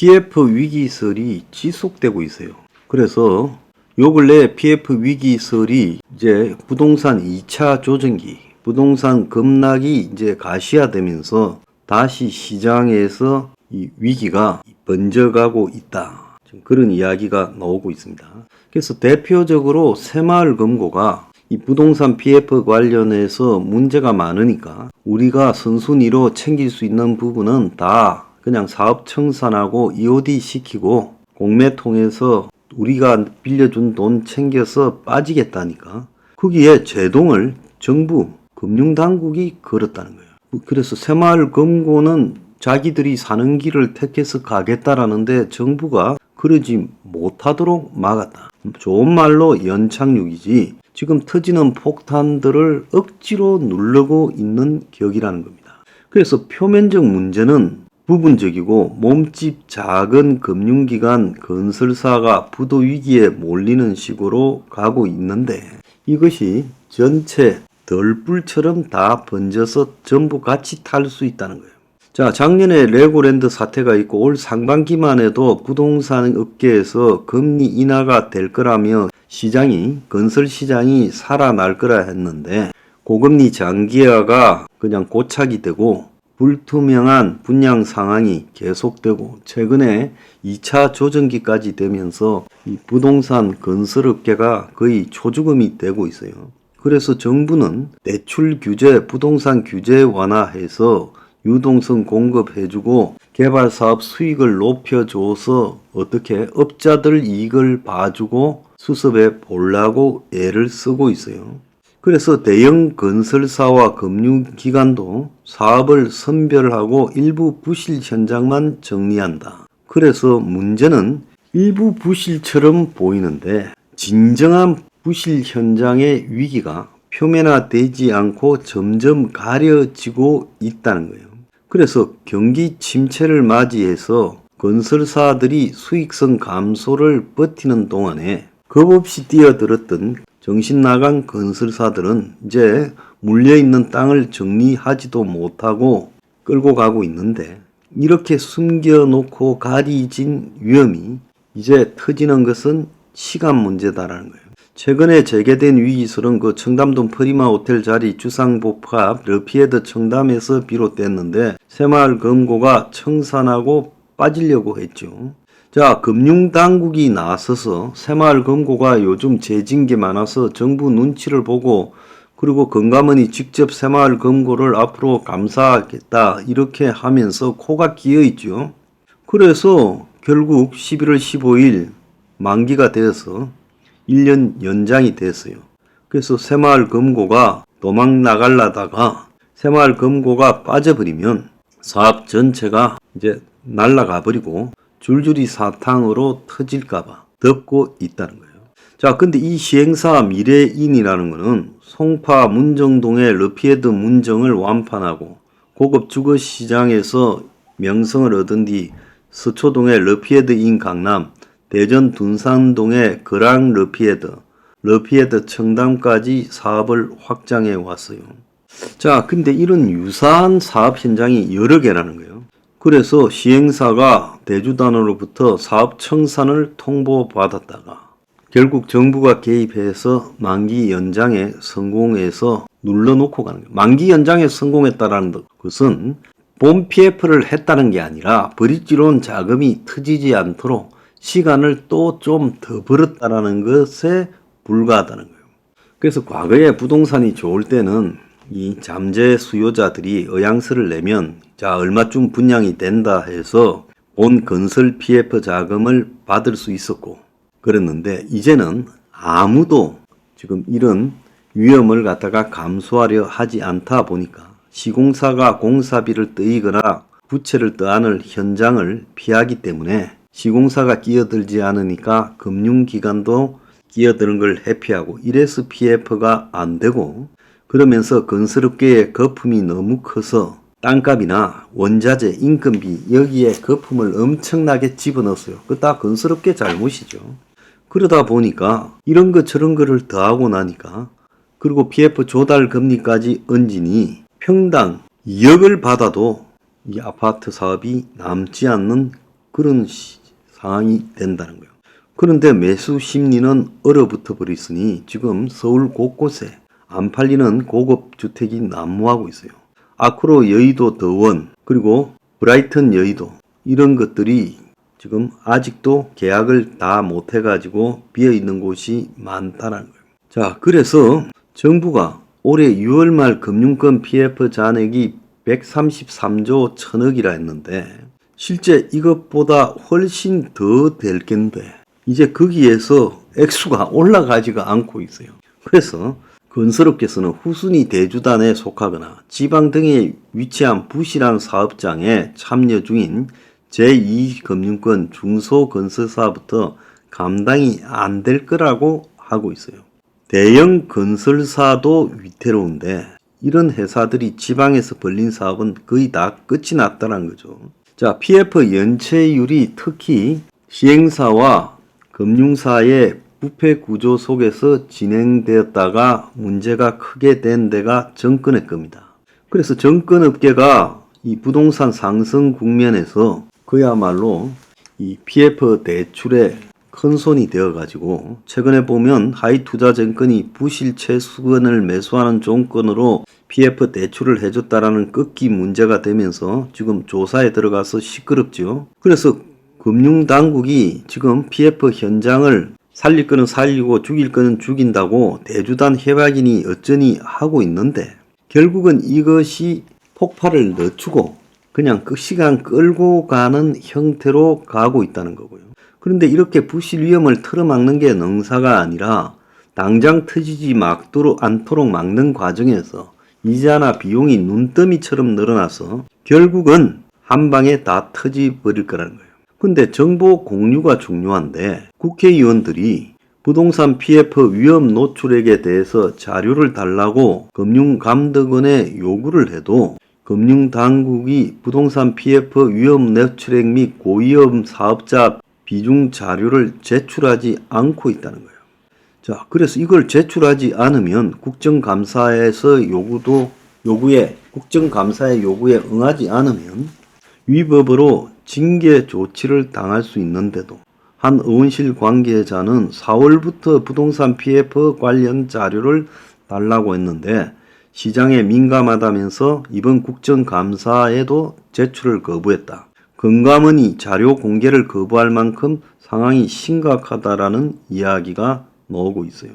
PF 위기설이 지속되고 있어요. 그래서 요 근래 PF 위기설이 이제 부동산 2차 조정기, 부동산 급락이 이제 가시화되면서 다시 시장에서 이 위기가 번져가고 있다. 지금 그런 이야기가 나오고 있습니다. 그래서 대표적으로 새마을금고가 이 부동산 PF 관련해서 문제가 많으니까 우리가 선순위로 챙길 수 있는 부분은 다 그냥 사업 청산하고 EOD 시키고 공매 통해서 우리가 빌려준 돈 챙겨서 빠지겠다니까 거기에 제동을 정부 금융당국이 걸었다는 거예요. 그래서 새마을금고는 자기들이 사는 길을 택해서 가겠다라는데 정부가 그러지 못하도록 막았다. 좋은 말로 연착륙이지 지금 터지는 폭탄들을 억지로 누르고 있는 격이라는 겁니다. 그래서 표면적 문제는 부분적이고 몸집 작은 금융기관 건설사가 부도 위기에 몰리는 식으로 가고 있는데 이것이 전체 덜불처럼 다 번져서 전부 같이 탈 수 있다는 거예요. 자, 작년에 레고랜드 사태가 있고 올 상반기만 해도 부동산 업계에서 금리 인하가 될 거라며 건설 시장이 살아날 거라 했는데 고금리 장기화가 그냥 고착이 되고 불투명한 분양 상황이 계속되고 최근에 2차 조정기까지 되면서 이 부동산 건설업계가 거의 초죽음이 되고 있어요. 그래서 정부는 대출 규제, 부동산 규제 완화해서 유동성 공급해주고 개발사업 수익을 높여줘서 어떻게 업자들 이익을 봐주고 수습해 보려고 애를 쓰고 있어요. 그래서 대형 건설사와 금융기관도 사업을 선별하고 일부 부실 현장만 정리한다. 그래서 문제는 일부 부실처럼 보이는데 진정한 부실 현장의 위기가 표면화되지 않고 점점 가려지고 있다는 거예요. 그래서 경기 침체를 맞이해서 건설사들이 수익성 감소를 버티는 동안에 겁없이 뛰어들었던 정신나간 건설사들은 이제 물려있는 땅을 정리하지도 못하고 끌고 가고 있는데 이렇게 숨겨놓고 가리진 위험이 이제 터지는 것은 시간 문제다라는 거예요. 최근에 재개된 위기설은 그 청담동 프리마 호텔 자리 주상복합 르피에드 청담에서 비롯됐는데 새마을금고가 청산하고 빠지려고 했죠. 자, 금융당국이 나서서 새마을금고가 요즘 재진 게 많아서 정부 눈치를 보고 그리고 금감원이 직접 새마을금고를 앞으로 감사하겠다 이렇게 하면서 코가 끼어 있죠. 그래서 결국 11월 15일 만기가 되어서 1년 연장이 됐어요. 그래서 새마을금고가 도망 나가려다가 새마을금고가 빠져버리면 사업 전체가 이제 날아가 버리고 줄줄이 사탕으로 터질까봐 덮고 있다는 거예요. 자, 근데 이 시행사 미래인이라는 거는 송파 문정동의 르피에드 문정을 완판하고 고급 주거 시장에서 명성을 얻은 뒤 서초동의 르피에드인 강남, 대전 둔산동의 그랑 르피에드 청담까지 사업을 확장해 왔어요. 자, 근데 이런 유사한 사업 현장이 여러 개라는 거예요. 그래서 시행사가 대주단으로부터 사업 청산을 통보받았다가 결국 정부가 개입해서 만기 연장에 성공해서 눌러놓고 가는 거예요. 만기 연장에 성공했다는 것은 본 PF를 했다는 게 아니라 브릿지론 자금이 터지지 않도록 시간을 또 좀 더 벌었다는 것에 불과하다는 거예요. 그래서 과거에 부동산이 좋을 때는 이 잠재 수요자들이 의향서를 내면 자 얼마쯤 분양이 된다 해서 본 건설 PF 자금을 받을 수 있었고 그랬는데 이제는 아무도 지금 이런 위험을 갖다가 감수하려 하지 않다 보니까 시공사가 공사비를 떼이거나 부채를 떠안을 현장을 피하기 때문에 시공사가 끼어들지 않으니까 금융기관도 끼어드는 걸 회피하고 이래서 PF가 안 되고 그러면서 건설업계의 거품이 너무 커서 땅값이나 원자재, 인건비 여기에 거품을 엄청나게 집어넣었어요. 그거 다 건설업계 잘못이죠. 그러다 보니까 이런 거 저런 거를 더하고 나니까 그리고 PF 조달 금리까지 얹으니 평당 2억을 받아도 이 아파트 사업이 남지 않는 그런 상황이 된다는 거예요. 그런데 매수 심리는 얼어붙어 버렸으니 지금 서울 곳곳에 안 팔리는 고급 주택이 난무하고 있어요. 아크로 여의도 더원 그리고 브라이튼 여의도 이런 것들이 지금 아직도 계약을 다 못해가지고 비어있는 곳이 많다는 거예요. 자, 그래서 정부가 올해 6월 말 금융권 PF 잔액이 133조 1000억이라 했는데 실제 이것보다 훨씬 더 될 겐데 이제 거기에서 액수가 올라가지가 않고 있어요. 그래서 건설업계에서는 후순위 대주단에 속하거나 지방 등에 위치한 부실한 사업장에 참여 중인 제2금융권 중소건설사부터 감당이 안 될 거라고 하고 있어요. 대형 건설사도 위태로운데 이런 회사들이 지방에서 벌린 사업은 거의 다 끝이 났다는 거죠. 자, PF 연체율이 특히 시행사와 금융사의 부패 구조 속에서 진행되었다가 문제가 크게 된 데가 정권의 겁니다. 그래서 정권업계가 이 부동산 상승 국면에서 그야말로 이 PF 대출에 큰 손이 되어가지고 최근에 보면 하이투자증권이 부실 채수건을 매수하는 조건으로 PF 대출을 해줬다라는 꺾기 문제가 되면서 지금 조사에 들어가서 시끄럽죠. 그래서 금융당국이 지금 PF 현장을 살릴 거는 살리고 죽일 거는 죽인다고 대주단 해박이니 어쩌니 하고 있는데 결국은 이것이 폭발을 늦추고 그냥 그 시간 끌고 가는 형태로 가고 있다는 거고요. 그런데 이렇게 부실 위험을 틀어막는 게 능사가 아니라 당장 터지지 않도록 막는 과정에서 이자나 비용이 눈더미처럼 늘어나서 결국은 한 방에 다 터져버릴 거라는 거예요. 근데 정보 공유가 중요한데 국회의원들이 부동산 PF 위험 노출액에 대해서 자료를 달라고 금융감독원에 요구를 해도 금융당국이 부동산 PF 위험 노출액 및 고위험 사업자 비중 자료를 제출하지 않고 있다는 거예요. 자, 그래서 이걸 제출하지 않으면 국정감사의 요구에 응하지 않으면 위법으로 징계 조치를 당할 수 있는데도 한 의원실 관계자는 4월부터 부동산 PF 관련 자료를 달라고 했는데 시장에 민감하다면서 이번 국정감사에도 제출을 거부했다. 금감원이 자료 공개를 거부할 만큼 상황이 심각하다라는 이야기가 나오고 있어요.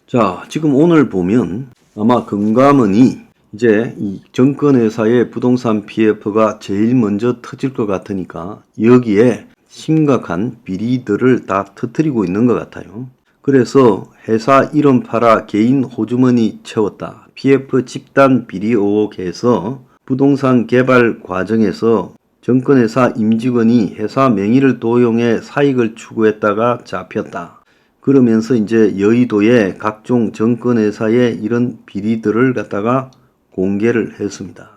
자, 지금 오늘 보면 아마 금감원이 이제 이 정권회사의 부동산 PF가 제일 먼저 터질 것 같으니까 여기에 심각한 비리들을 다 터뜨리고 있는 것 같아요. 그래서 회사 이름 팔아 개인 호주머니 채웠다. PF 집단 비리 의혹에서 부동산 개발 과정에서 정권회사 임직원이 회사 명의를 도용해 사익을 추구했다가 잡혔다. 그러면서 이제 여의도의 각종 정권회사의 이런 비리들을 갖다가 공개를 했습니다.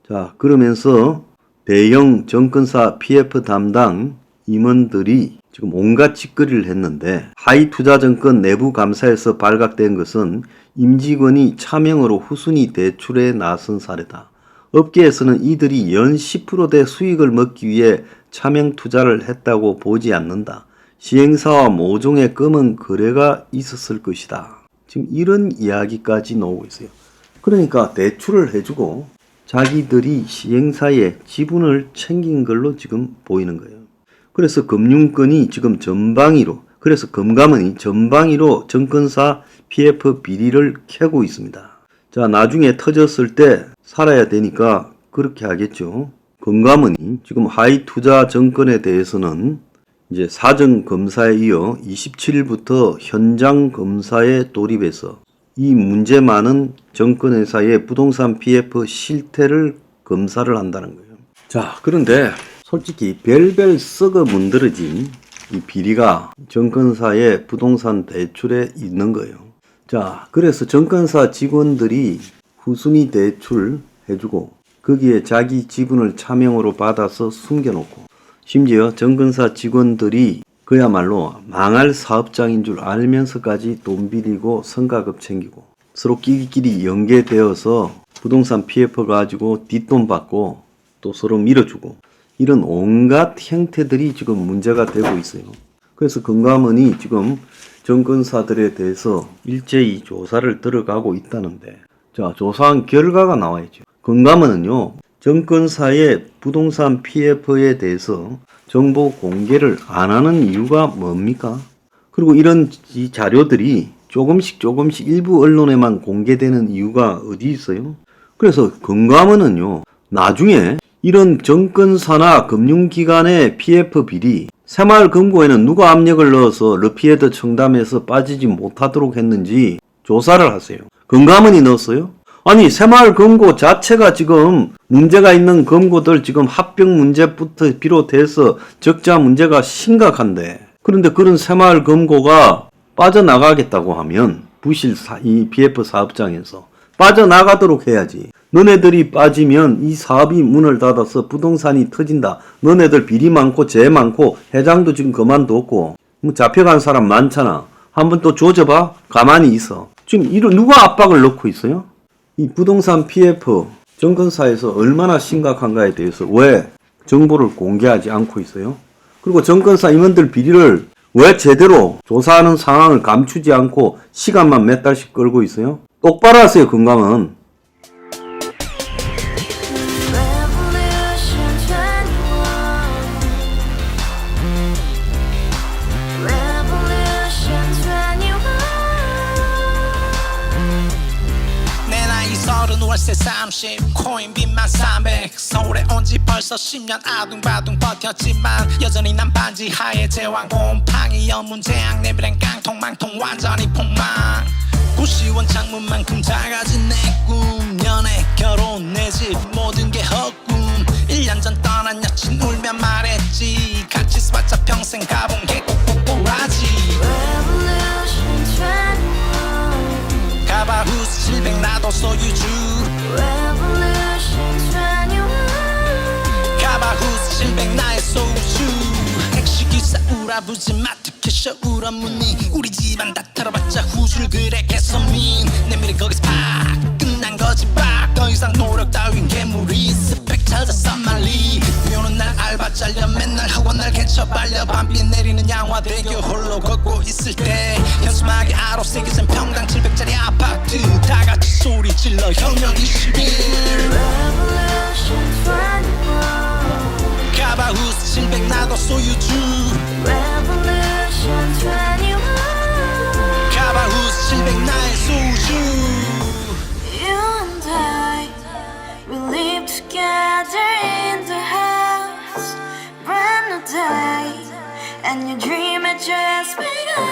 자, 그러면서 대형 정권사 PF 담당 임원들이 지금 온갖 짓거리를 했는데 하이투자증권 내부 감사에서 발각된 것은 임직원이 차명으로 후순위 대출에 나선 사례다. 업계에서는 이들이 연 10%대 수익을 먹기 위해 차명 투자를 했다고 보지 않는다. 시행사와 모종의 검은 거래가 있었을 것이다. 지금 이런 이야기까지 나오고 있어요. 그러니까 대출을 해주고 자기들이 시행사의 지분을 챙긴 걸로 지금 보이는 거예요. 그래서 금융권이 지금 그래서 금감원이 전방위로 정권사 PF 비리를 캐고 있습니다. 자, 나중에 터졌을 때 살아야 되니까 그렇게 하겠죠. 금감원이 지금 하이투자증권에 대해서는 이제 사전검사에 이어 27일부터 현장 검사에 돌입해서 이 문제 많은 정권회사의 부동산 PF 실태를 검사를 한다는 거예요. 자, 그런데 솔직히 별별 썩어 문드러진 이 비리가 정권사의 부동산 대출에 있는 거예요. 자, 그래서 정권사 직원들이 후순위 대출 해주고 거기에 자기 지분을 차명으로 받아서 숨겨놓고 심지어 정권사 직원들이 그야말로 망할 사업장인 줄 알면서까지 돈 빌리고 성과급 챙기고 서로 끼리끼리 연계되어서 부동산 PF 가지고 뒷돈 받고 또 서로 밀어주고 이런 온갖 형태들이 지금 문제가 되고 있어요. 그래서 금감원이 지금 정권사들에 대해서 일제히 조사를 들어가고 있다는데, 자, 조사한 결과가 나와야죠. 금감원은요, 정권사의 부동산 PF에 대해서 정보 공개를 안 하는 이유가 뭡니까? 그리고 이런 이 자료들이 조금씩 일부 언론에만 공개되는 이유가 어디 있어요? 그래서 금감원은요, 나중에 이런 정권사나 금융기관의 PF 비리, 새마을금고에는 누가 압력을 넣어서 르피에드 청담에서 빠지지 못하도록 했는지 조사를 하세요. 금감원이 넣었어요? 아니, 새마을금고 자체가 지금 문제가 있는 금고들 지금 합병 문제부터 비롯해서 적자 문제가 심각한데, 그런데 그런 새마을금고가 빠져나가겠다고 하면 이 BF 사업장에서 빠져나가도록 해야지. 너네들이 빠지면 이 사업이 문을 닫아서 부동산이 터진다. 너네들 비리 많고 죄 많고 회장도 지금 그만뒀고 뭐 잡혀간 사람 많잖아. 한번 또 조져봐. 가만히 있어. 지금 누가 압박을 넣고 있어요? 이 부동산 PF 정권사에서 얼마나 심각한가에 대해서 왜 정보를 공개하지 않고 있어요? 그리고 정권사 임원들 비리를 왜 제대로 조사하는 상황을 감추지 않고 시간만 몇 달씩 끌고 있어요? 똑바로 하세요, 금감원. 월세 30 코인빚만 300 서울에 온지 벌써 10년 아둥바둥 버텼지만 여전히 난 반지 하에 제왕 곰팡이 연문제약 내비랑 깡통망통 완전히 폭망 90원 창문만큼 작아진 내 꿈 연애 결혼 내 집 모든 게 헛꿈 1년 전 떠난 여친 울며 말했지 같이 써봤자 평생 가본 게 꼭꼭꼭라지 가바후스 700 나도 소유주 가바후스 700 나의 소유주 택시기사 우라부지 마트캐셔 울어무니 우리 집안 다 털어봤자 후줄 그래 개선민 내 미래 거기서 팍 끝난 거지 팍더 이상 노력 따윈 괴물이 스펙 찾아 싼말리 비오는 날 알바 잘려 맨날 학원 날 개쳐 발려 밤비 내리는 양화대교 홀로 걷고 있을 때 현수막에 아로 새겨진 평당 700짜리 아파트 다같이 소리 질러 혁명 21 가바후스 700 나도 소유주 가바후스 700 나의 소유주 You and I, we live together in the house, brand new day, and your dream had just begun.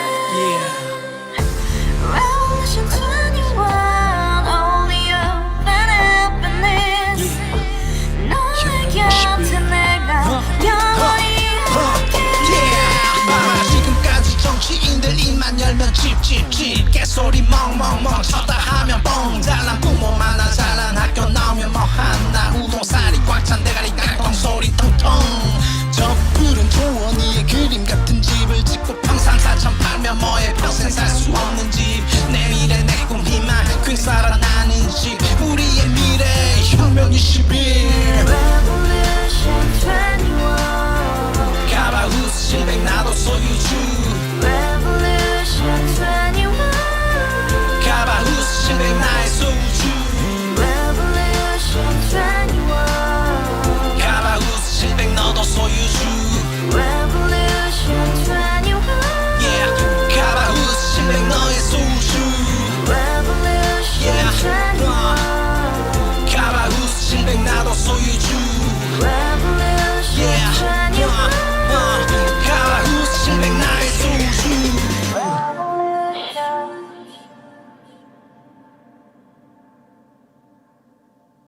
Revolution 21, only hope and happiness. 너의 곁에 내가 영원히 지금까지 정치인들 입만 열면 찝찝찝 개소리 멍멍멍 쳤다 하면 뻥 잘난 부모 만나 잘난 학교 나오면 뭐하나 우동살이 꽉 찬 대가리 깡통 소리 통통 저 푸른 초원위에 그림 같은 집을 짓고 평상 4천 팔면 뭐해